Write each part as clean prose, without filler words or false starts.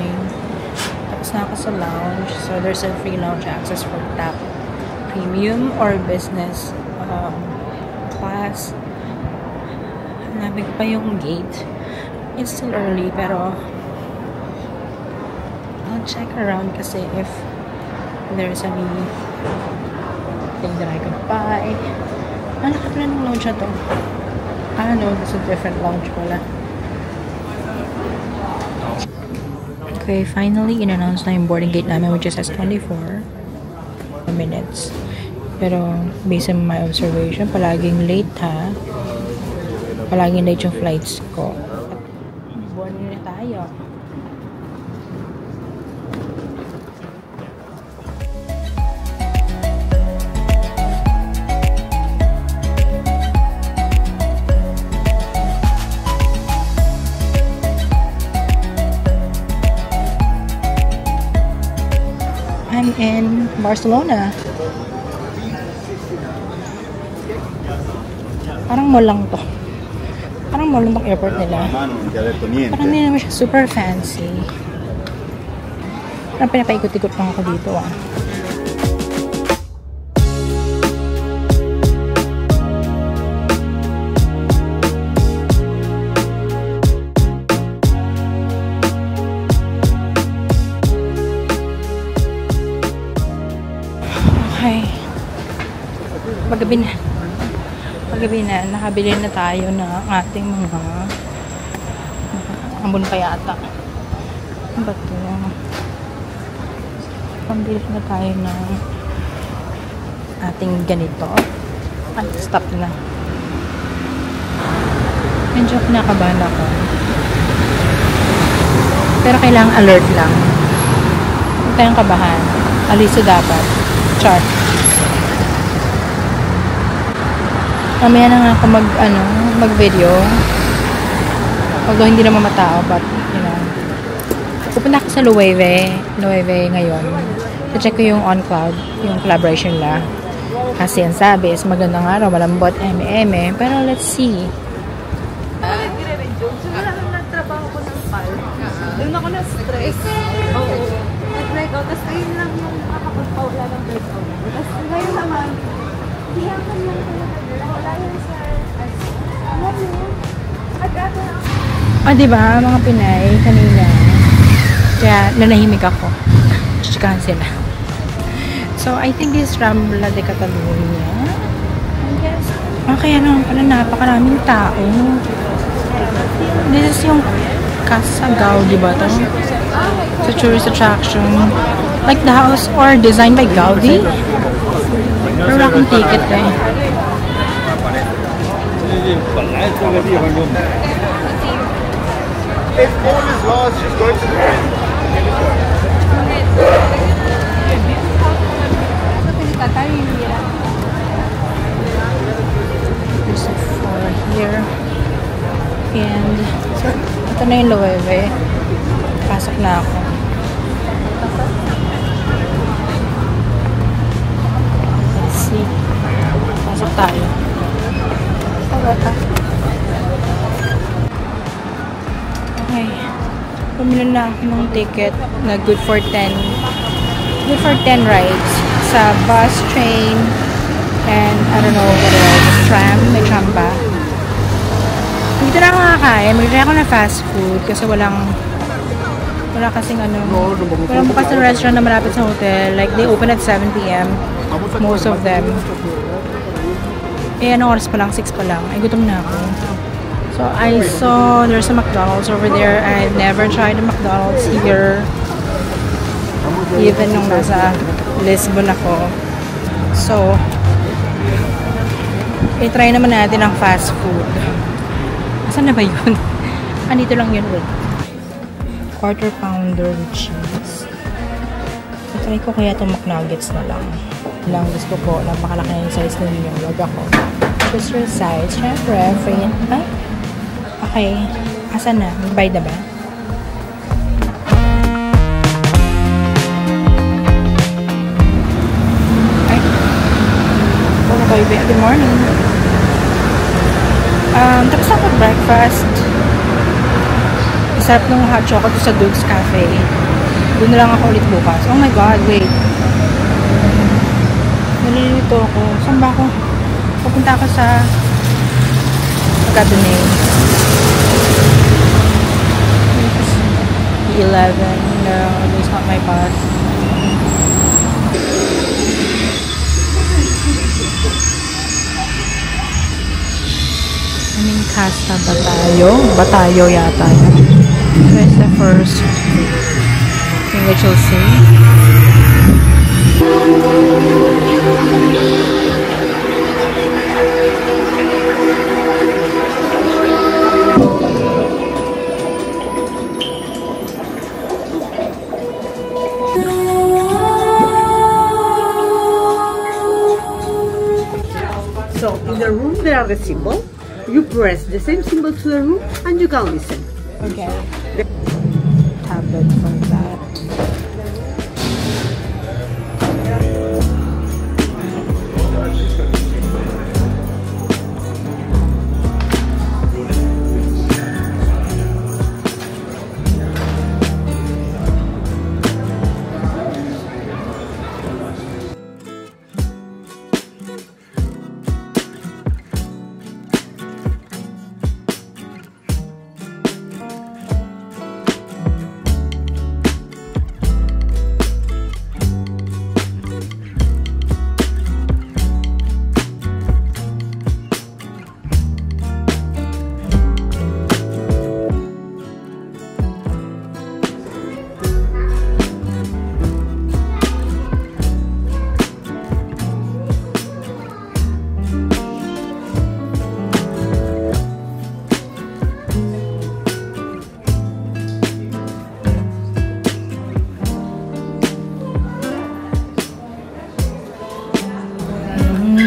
morning. Tapos na ako sa lounge. So, there's a free lounge access for TAP Premium or business class. Hanapin pa yung gate. It's still early, pero I'll check around kasi if there's anything that I could buy. Laki pala ng lounge na to. No, this is a different lounge pala. Okay, finally, in-announce na yung boarding gate namin, which is as 24 minutes. Pero, based on my observation, palaging late ha. Palaging late yung flights ko. Boarding na tayo. I'm in Barcelona. Parang mall lang to. Parang mall lang tong airport nila. Parang hindi naman siya super fancy. Parang pinapaikot-ikot lang ako dito ah. Okay. Paggabi na, nakabili na tayo ng ating mga ambon pa yata. Ano ba ito? Pambili na tayo ng ating ganito. Ay, stop na. Medyo kinakabahan ako. Pero kailangan alert lang. Huwag tayong kabahan. Aliso dapat. Char. Mamaya na nga ako mag-video. Although hindi naman matao, but, you know. Pupunta ako sa Loewe ngayon. So, check ko yung OnCloud, yung collaboration nila. Kasi ang sabi is magandang araw, malambot, eme. Pero let's see. Nagtrabaho ko ng PAL. Doon ako na-stress. Oo. Nag-breakout. Tapos ayun lang yung nakakapagpawala ng breakout. Tapos ngayon naman, hiyakan lang talaga. Wala yun sa... Alam mo? At-ato na ako. Diba, mga Pinay, kanina. Kaya, nanahimik ako. Chikahan sila. So, I think this is Rambla de Catalunya. I guess. Kaya naman pala napakaraming tao. This is yung Casa Gaudi ba ito? It's a tourist attraction. Like the house or designed by Gaudi. Pero wala akong ticket eh. If Paul is lost, she's going to the end. There's a floor here. And ito na yung Loewe. Pasok na ako. Let's see. Pasok tayo. Okay. Pumili na ako ng ticket na good for 10 rides sa bus, train, and I don't know what else. Tram. May tram ba? Dito na ako nakakain. Mag-try ako na fast food kasi wala kasing walang bukas na restaurant na malapit sa hotel. Like, they open at 7 p.m. Most of them. Anong oras pa lang? 6 pa lang. Ay, gutom na ako. So, I saw there's a McDonald's over there. I've never tried a McDonald's here. Even nung nasa Lisbon ako. So, i-try naman natin ang fast food. Saan na ba yun? Andito lang yun. Wait. Quarter pounder with cheese. I-try ko kaya itong McNuggets na lang. Lang gusto ko. Napakalaki na yung size na yun. Wag ako. Choose your size. Siyempre, free. Ay? Okay. Asan na? Mag-buy na ba? Ay. Good morning. Tapos ako breakfast. sarap ng hot chocolate sa Duke's Cafe. Doon na lang ako ulit bukas. Oh my God, wait. Nalilito ako. Saan ba ako? Pupunta ako sa forgot the name. 11. No, it's not my bus. Anong Casa Batayo? Batayo yata. Where's the first thing that you'll see? So in the room there are the symbol. You press the same symbol to the room and you can listen. Okay. Tablet for that.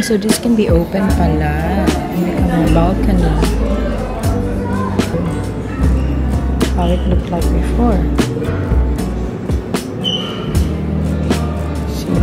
So this can be open pala and become a balcony. How it looked like before. See?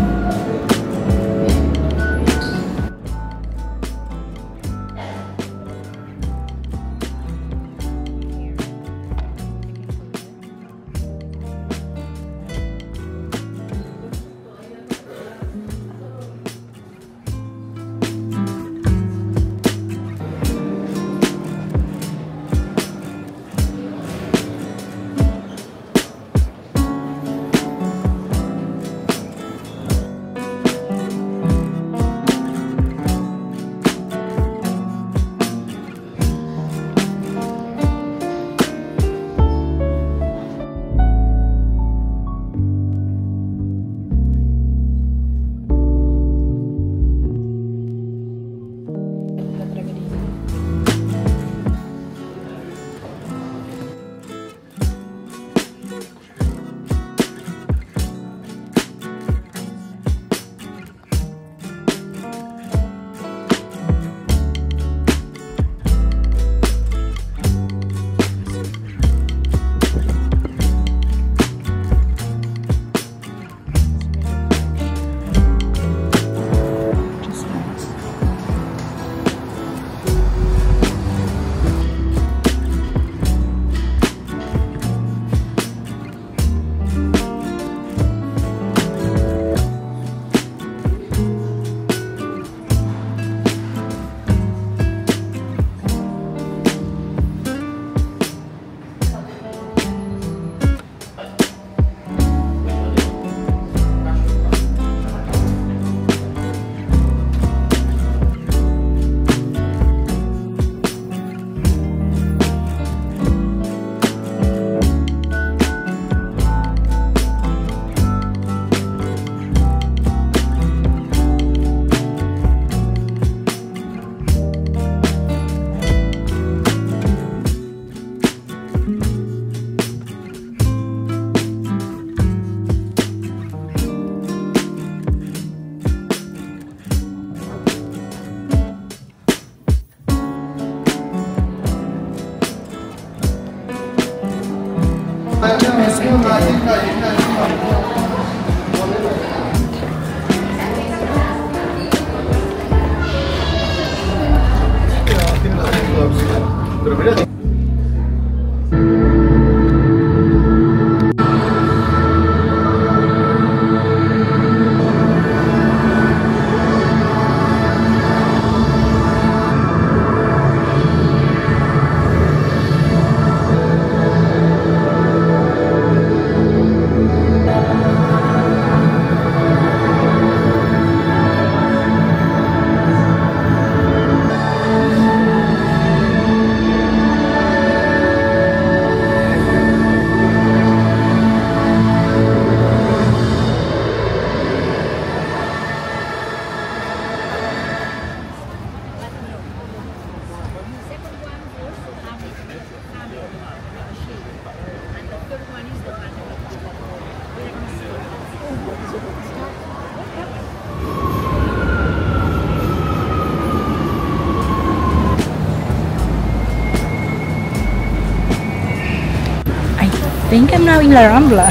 think I'm now in La Rambla.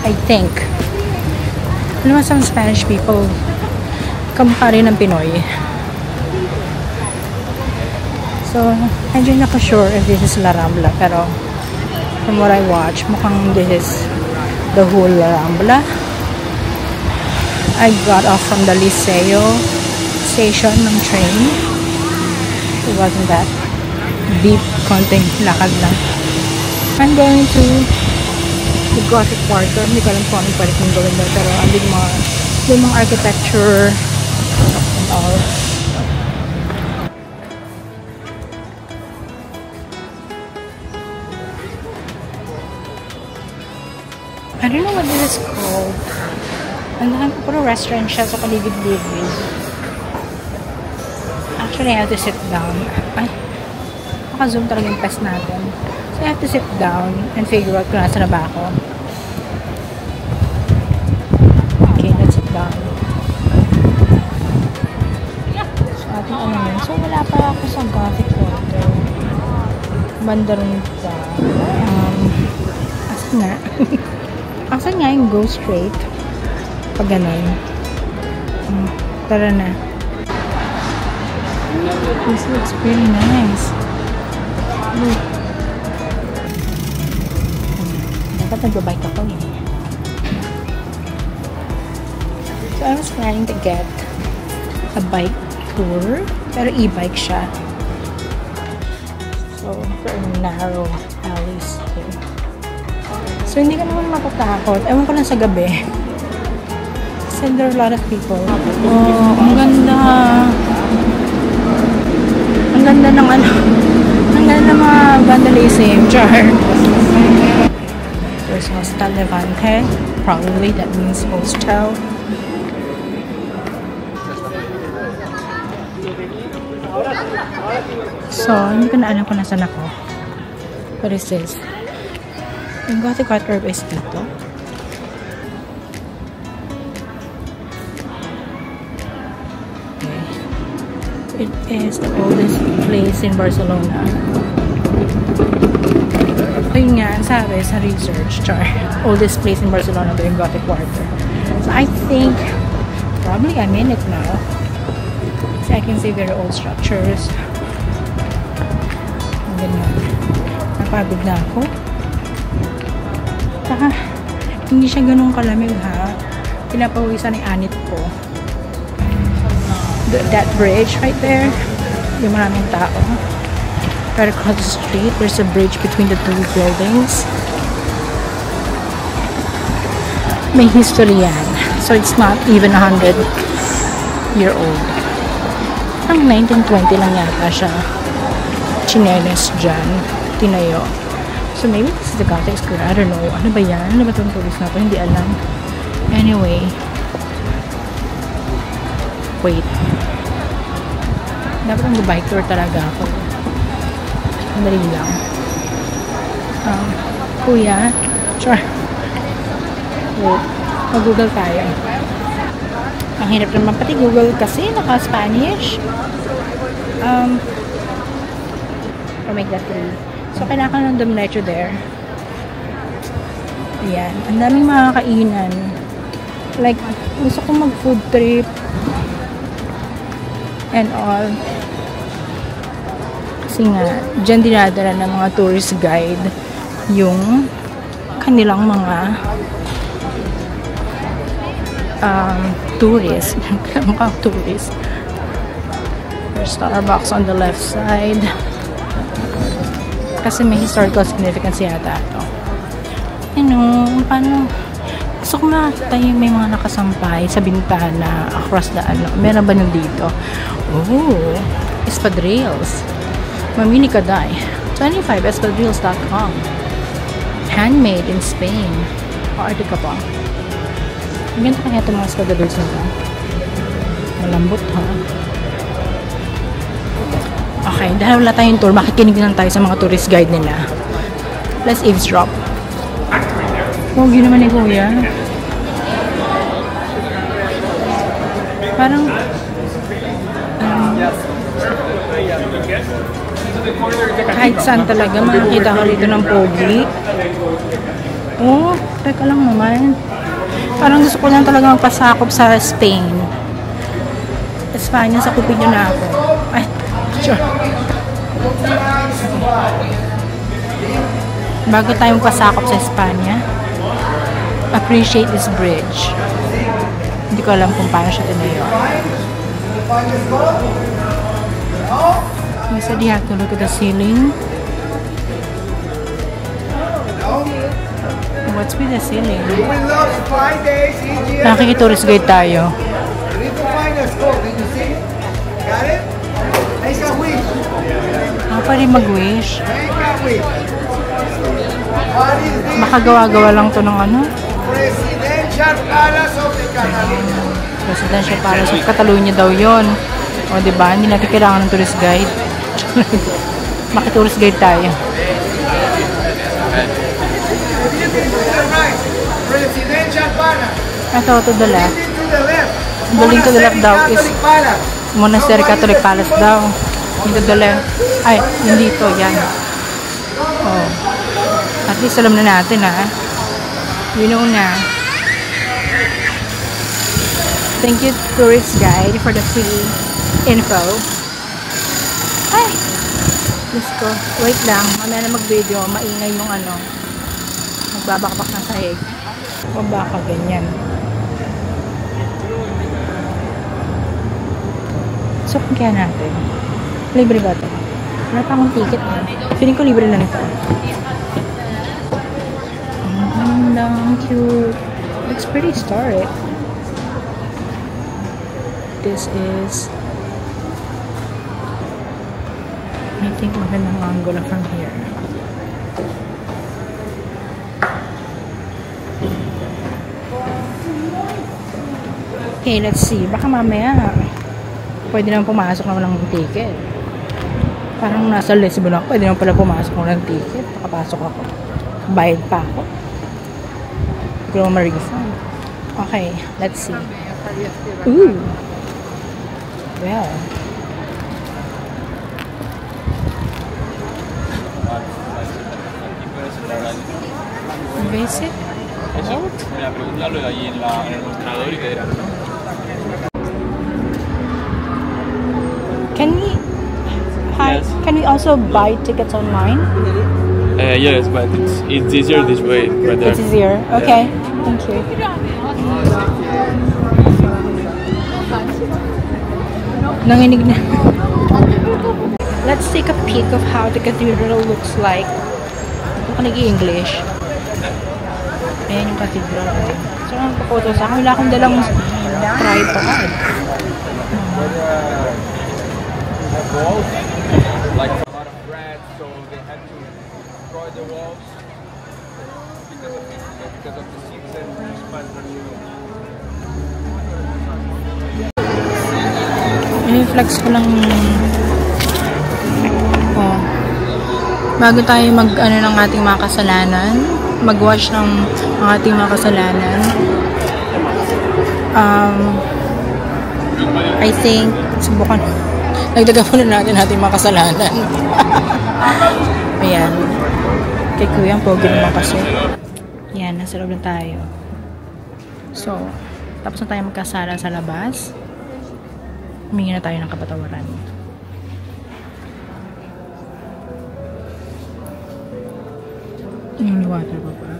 I think. Alam mo, some Spanish people kampare ng Pinoy. So, hindi na ko sure if this is La Rambla, pero from what I watch, mukhang this is the whole La Rambla. I got off from the Liceo station ng train. It wasn't that deep, konting lakad lang. I'm going to the Gothic Quarter. Hindi ko alam kung anong pwede kong gawin doon, pero andun mga architecture and all. I don't know what this is called. Ang puro restaurant siya sa paligid-ligid. Actually, I have to sit down. Ay, naka-zoom talaga yung test natin. So, I have to sit down and figure out kung nasa na ba ako. Okay, let's sit down. So, ating ano yun. So, wala pa ako sa Gothic Quarter. Banda rin pa. Asan nga? Asan nga yung go straight? Pag ganun. Tara na. This looks pretty nice. Look. Dapat nag-bike ako eh. So I was planning to get a bike tour. Pero e-bike siya. So, very narrow alleys here. So, hindi ka naman matatakot. Ewan ko lang sa gabi. Kasi there are a lot of people. Oh, ang ganda. Ang ganda ng ano. Ang ganda ng mga vandalism. Char. There's Hostel Levante. Probably that means hostel. So, hindi ko na alam kung nasan ako. What is this? Yung Gothic Quarter is dito. It is the oldest place in Barcelona. Ayun nga, sabi sa research, oldest place in Barcelona to yung Gothic Quarter. So I think, probably I'm in it now. So I can see very old structures. Ang ganyan. Napagod na ako. Saka, hindi siya ganun kalamig ha. Pinapawisan yung anit ko. That bridge right there, yung maraming tao. Right across the street, there's a bridge between the two buildings. May history yan. So it's not even 100-year-old. Ang 1920 lang yata siya. Chinelas dyan. Tinayo. So maybe this is the Gothic Square. I don't know. Ano ba yan? Ano ba itong tourist na ito? Hindi alam. Anyway. Wait. Dapat ang bike tour talaga ako. Madali lang. Kuya. Sure. Wait. Mag-google tayo. Ang hirap naman pati Google kasi naka-Spanish. Or make that 3. So, kailangan ng dumiretso there. Ayan. Ang daming mga kainan. Like, gusto kong mag-food trip. And all. Kasi nga, dyan dinadala ng mga tourist guide yung kanilang mga tourist. Mga tourist. There's Starbucks on the left side. Kasi may historical significance yata ito. You know, paano? Gusto ko makakita yung may mga nakasampay sa bintana across the ano. Meron ba nun dito? Oh, espadrilles. Mamili ka dai. 25espadrilles.com. Handmade in Spain. Paarte ka pa. Ganito kaya itong mga espadrilles na ito. Malambot ha. Okay, dahil wala tayong tour, makikinig lang tayo sa mga tourist guide nila. Let's eavesdrop. Pogi naman ni Kuya. Parang Kahit saan talaga, makikita ka dito ng pogi. Oh, teka lang naman. Parang gusto ko lang talaga magpasakop sa Spain. Espanya, sakupin nyo na ako. Ay, sure. Bago tayo magpasakop sa Espanya, appreciate this bridge. Hindi ko alam kung paano siya tinayo. He said you have to look at the ceiling. What's with the ceiling? Nakikitourist guide tayo. Pwede mag-wish. Baka gawa-gawa lang to ng ano? Presidential Palace of Catalonia daw yon. O diba, hindi natin kailangan ng tourist guide. Maki-tourist guide tayo. Ito, to the left. Building to the left daw is Monastery Catholic Palace daw. To the left. Ay, hindi to. Yan. Oh. At least alam na natin, ha. You know na. Thank you, tourist guide, for the free info. Ay! Diyos ko. Wait lang. Mamaya na mag-video. Maingay yung ano. Magbabakbak na sahig. O baka ganyan. So, kaya natin. Libre ba ito? Wala pa akong ticket na. Feeling ko libre na nito. Ang cute. Looks pretty historic. This is, I think magandang angle from here. Okay, let's see. Baka mamaya pwede naman pumasok na walang ticket. Parang nasa Lisbon ako. Pwede naman pala pumasok na walang ticket. Nakapasok ako. Bayad pa ako. Hindi ko naman ma-refund. Okay, let's see. Ooh! Well. Basic? Mira, preguntarlo ahí en el mostrador y te dirán. Yes. Can we also buy tickets online? Yes, but it's easier this way. It's easier. Okay. Yeah. Thank you. Nanginig na. Let's take a peek of how the cathedral looks like. Ito ka nag-i-English. Ayan yung cathedral. So, ang papoto sa akin. Wala akong dalang tripod. Like a lot of rats, so they had to destroy the walls because of the seeds and spiders. I-flex ko lang. Oh. Bago tayo mag-ano ng ating mga kasalanan, mag-wash ng ating mga kasalanan. I think subukan. Nagdaga po na natin ating mga kasalanan. Ayan. Kay Kuya, ang pogi naman kasi. Ayan, nasa loob na tayo. So, tapos na tayo magkasala sa labas. Humingi na tayo ng kapatawaran. Yung water pa pa.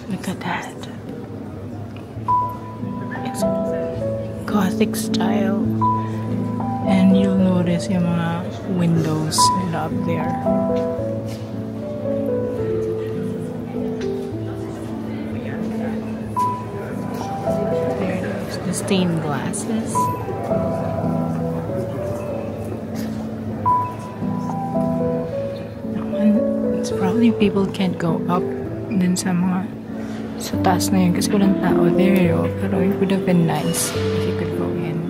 Look at that. It's Gothic style. And you'll notice yung mga windows nila up there. stained glasses. And it's probably people can't go up din sa taas na yun kasi walang tao there. Pero it would have been nice if you could go in.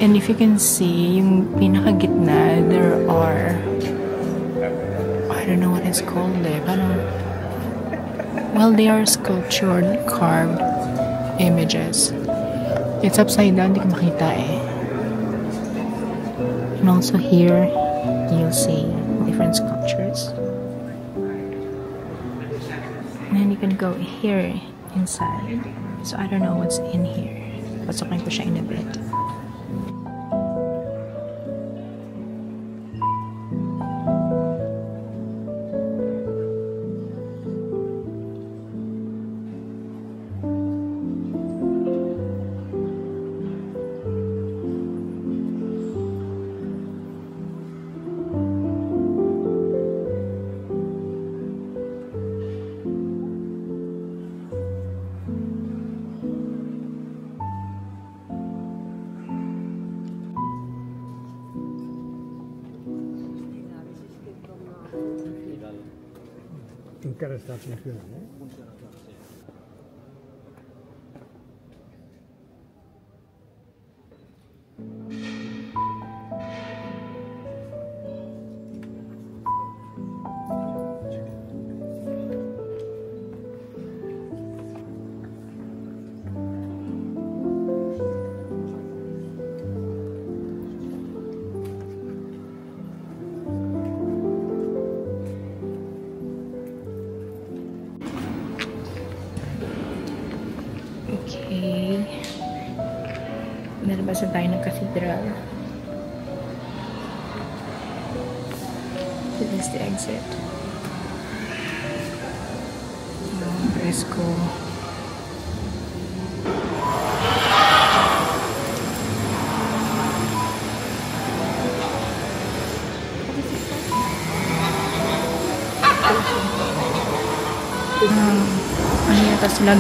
And if you can see, yung pinakagitna, there are, I don't know what it's called there. Parang, well, they are sculptured, carved images. It's upside down, hindi ko makita eh. And also here, you'll see different sculptures. And then you can go here inside. So I don't know what's in here. Pasokin ko siya in a bit. Encara està funcionant, eh? Okay. Nalabas na tayo ng cathedral. This is the exit. Fresco. Ano yata sila?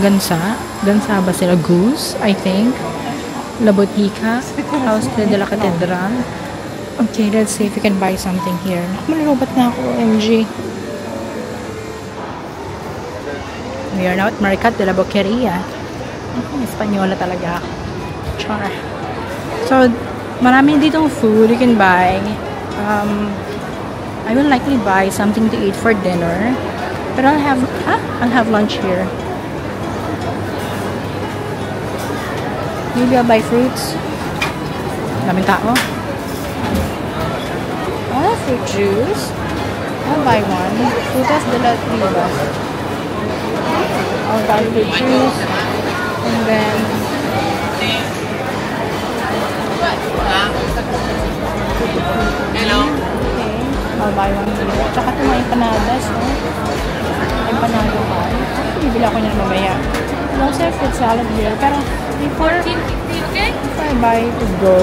Gansa ba sila? Goose, I think. La Botica, House de la Catedral. Okay, let's see if we can buy something here. Malulubat na ako, OMG. We are now at Mercat de la Boqueria. Espanyola talaga ako. Char. So, marami ditong food you can buy. I will likely buy something to eat for dinner. But I'll have lunch here. Maybe I'll buy fruits. Daming tao. I'll have fruit juice. I'll buy one. Frutas de las Rivas. I'll buy fruit juice. And then hello. Okay. I'll buy one here. Tsaka ito mga empanadas, no? Empanada pie. Bibili ako niyan mamaya. I also have fruit salad here. Pero before I buy to go,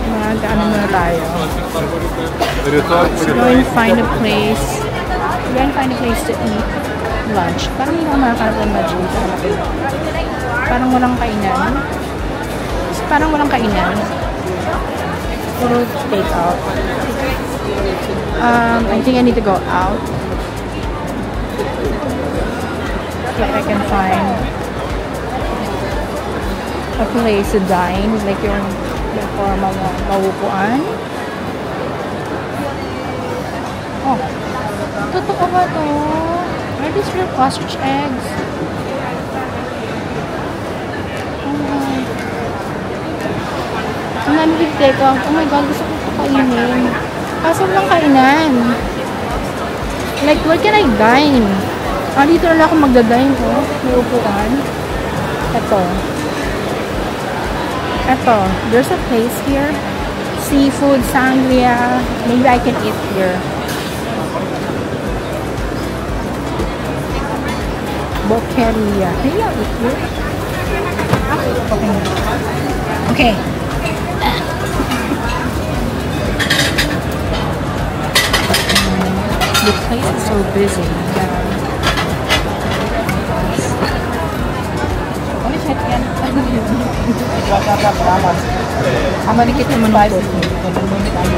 mag-ano muna tayo. Let's go and find a place. Go and find a place to eat lunch. Parang hindi ako makakalap ng Madrid. Parang walang kainan. Parang walang kainan. Puro take out. I think I need to go out. If I can find a place to dine, like yung formal na maupuan. Oh, totoo ba to? Are these real ostrich eggs? Oh my. Ang namibig teka. Oh my god, gusto ko ito kainin. Kaso walang kainan. Like, where can I dine? Dito na lang ako magdadine ko. May upuan. Ito. There's a place here. Seafood, sangria. Maybe I can eat here. Boqueria. Maybe I'll eat here. Okay. The place is so busy. Amanikit naman ang